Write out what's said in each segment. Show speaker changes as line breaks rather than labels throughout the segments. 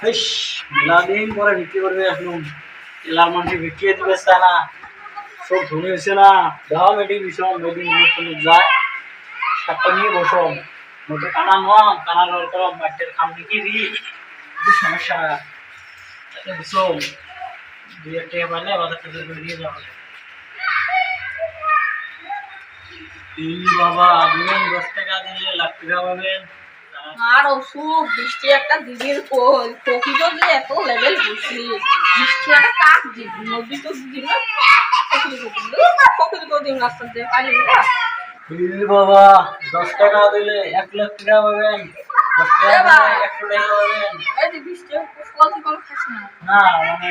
ইস, মেলাদিন পরে বিক্রি করবে এখন এলার মানুষ বিক্রি দিবে চায় না, সব ধনী হয়েছে না। দাও মেডি বিষম মেডি মানুষ যায় সাতটা নিয়ে বসো মতো কানা নয় কানা দরকার বাচ্চার খাম বিক্রি দিই সমস্যা বিষম দুই একটা পাইলে বাজার থেকে বেরিয়ে যাওয়া বাবা দিবেন 10 টাকা দিলে লাখ টাকা পাবেন।
আর অসুখ বৃষ্টি একটা দিদির কই প্রকৃত যে এত লেভেল বুঝলি বৃষ্টি একটা কাক দিব নদী তো দিদি না প্রকৃতি দিন রাস্তা দিয়ে পারি না
বাবা 10 টাকা দিলে 1 লাখ টাকা পাবেন, 10 টাকা দিলে 100 টাকা পাবেন।
এই যে বৃষ্টি ফল কি কোনো খাস না
না মানে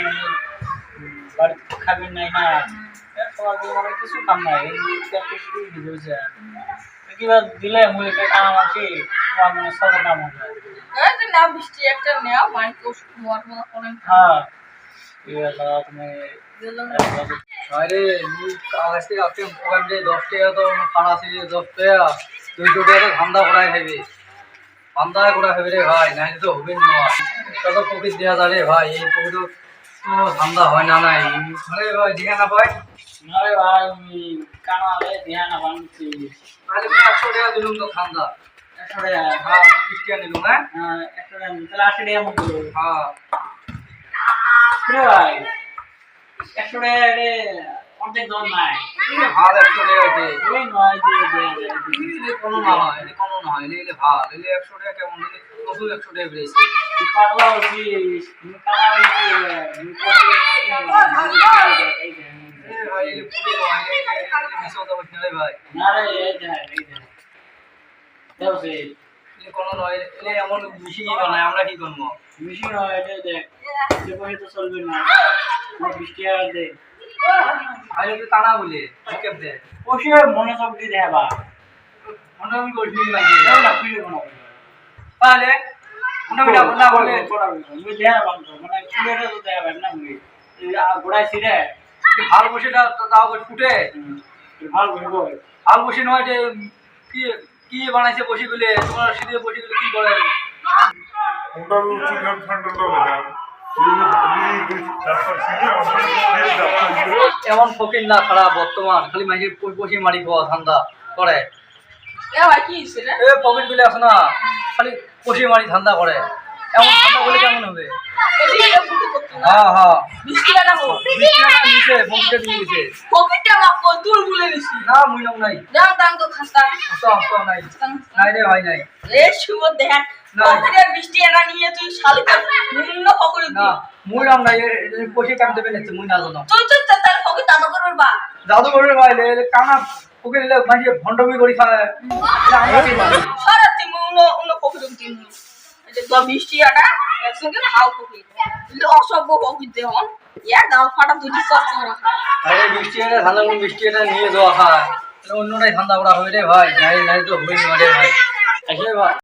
বাড়িতে খাবেন নাই না মানে কিছু কাম নাই কিবা দিলে মুই একটা কাম আছে তোমার মানে সব কাম হবে।
এই যে না বৃষ্টি একটা নেও মানে তো মোয়ার মোয়া করেন
হ্যাঁ এলা তুমি
দিলাম
আরে মুই কাগজ থেকে আপনি মোবাইল দিয়ে 10 টাকা তো খানা আছে 10 টাকা 200 টাকা ধান্দা করাই খাইবে ধান্দা করা খাইবে রে ভাই নাই তো হবে না কত প্রফিট দেওয়া যায় রে ভাই এই প্রফিট তো ধান্দা হয় না নাই আরে ভাই দিহা না পাই না রে ভাই কানা রে দিহা না বানছি তাহলে 100 টাকা দিলুম তো ধান্দা 100 টাকা হ্যাঁ 20 টাকা নিলুম হ্যাঁ 100 টাকা তাহলে 80 টাকা মত দিল হ্যাঁ রে ভাই 100 টাকা রে অর্ধেক দাম নাই ভালো 100 টাকা আছে এই নয় যে কোনো না হয় এটা কোনো না হয় এলে ভালো এলে 100 টাকা কেমন দিলে 100 টাকা বেরিয়েছে তুই পারলা কি তুমি কানা ভাই এলে পুরো নয় এলে মিশো তো বসে রে ভাই না রে এই দেখ দেবছে এলে কোনো নয় এলে এমন মিশি বানায় আমরা কি করব মিশি নয় এটা দেখ যে বই তো চলবে না 20 টাকা দে আরে তুই কানা বলে কেপ দে ওসে মনে সব দি দেবা মনে আমি কইনি লাগে না পিলে বানাবো তাহলে মনে না বলে আমি দেয়া বানাবো মানে পুরোটা তো দেয়া না আমি গোড়ায় ছিড়ে ভাল বসেটা তাও ফুটে ভাল বসবো ভাল বসে নয় যে কি কি বানাইছে বসি গুলে তোমার সিধে বসি গুলে কি বলে
ওটা চিকেন ঠান্ডা লাগা
এমন ফকির না খারাপ বর্তমান খালি মাঝে বসে মারি খাওয়া ধান্দা করে
এ ভাই কি হইছে রে
এ ফকির গুলো আছে না খালি বসে মারি ধান্দা করে এমন ধান্দা বলে কেমন হবে
এদিকে ফুটে করতে না
হ্যাঁ হ্যাঁ
বৃষ্টি না হো
20 টাকা নিচে ফকিরটা দিয়ে দিছে
পকেটটা মা কতুল ভুলে নিছি
না মুই নাম নাই
দাম দাম তো খাস্তা
তো নাই নাই রে ভাই নাই
এ শুভ দেখ পকেটের বৃষ্টি এটা নিয়ে তুই শালিকা মূল্য পকেটে
না মুই নাম নাই বসে কাম দেবে না মুই না জানো
তুই তুই তার পকেট দাদা করবে বা
জাদু করে ভাই কানা ফকির লে মাঝে ভন্ডমি করি খায় আমরা কি জানি
সারাতে মূল্য পকেটে দিন এটা তো বৃষ্টি এটা একসঙ্গে হাও পকেট এলে অসভ্য পকেট দে হন ইয়া দাও ফাটা দুটি সস্তা রাখা
আরে বৃষ্টি এটা ধান্দা কোন বৃষ্টি এটা নিয়ে যাওয়া খায় অন্যটাই ধান্দা করা হবে রে ভাই নাই নাই তো হই না রে ভাই আসলে ভাই